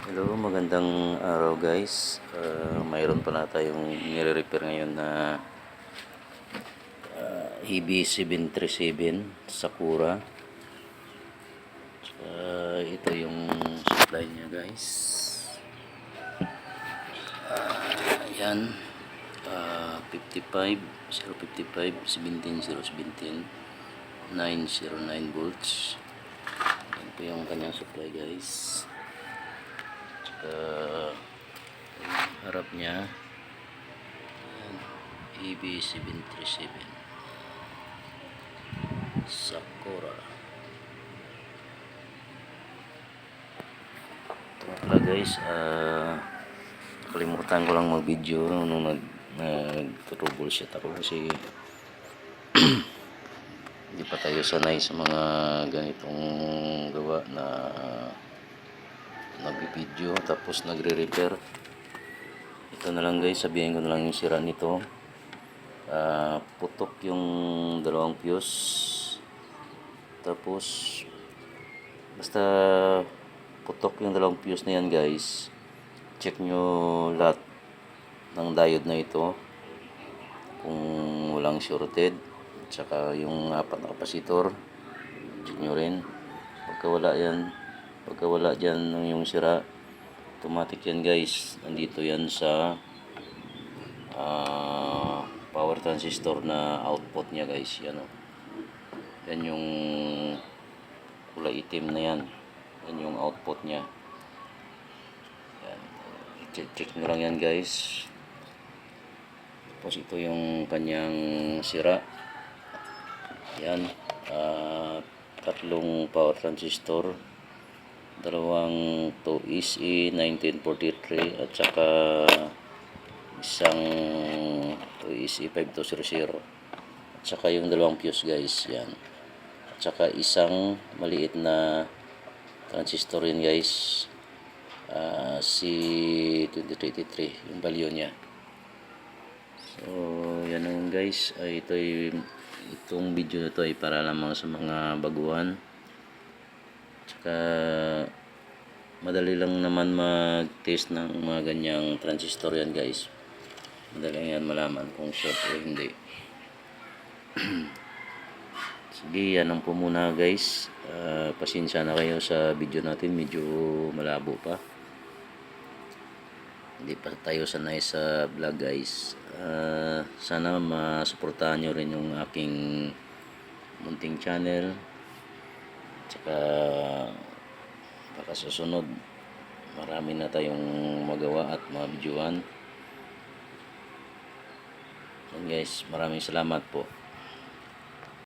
Hello, magandang araw guys. Mayroon pala tayong nire-repair ngayon na EB737 Sakura. Ito yung supply niya guys. Ayan, 55 055 17 017 909 volts. Yan po yung kanyang supply guys. Harap niya EB737 Sakura. Ito pala guys, nakalimutan ko lang mag video nung nag-troubleshoot ako kasi hindi pa tayo sanay sa mga ganitong gawa na nag-video tapos nagre-repair. Ito na lang guys, sabihin ko na lang yung sira nito. Putok yung dalawang fuse, tapos basta putok yung dalawang fuse na yan guys, check nyo lahat ng diode na ito kung walang shorted, tsaka yung apat na kapasitor check nyo rin. Pagka wala dyan yung sira, automatic yan guys, nandito yan sa power transistor na output niya guys. Yan o, yan yung kulay itim na yan, yan yung output niya. Yan, check nyo lang yan guys. Tapos ito yung kanyang sira. Yan, tatlong power transistor, dalawang 2EC 1943 at saka isang 2EC 5200 at saka yung dalawang fuse guys. Yan, at saka isang maliit na transistor yun guys, C2033 yung value nya. So yan lang guys, itong video na to ay para lamang sa mga baguhan. Tsaka madali lang naman mag-test ng mga ganyang transistor yan guys. Madali yan malaman kung short o hindi. Sige, yan lang po muna guys. Pasensya na kayo sa video natin, medyo malabo pa. Hindi pa tayo sanay sa vlog guys. Sana masuportahan nyo rin yung aking munting channel. Tsaka baka susunod marami na tayong magawa at mga videoan. Yan guys, maraming salamat po.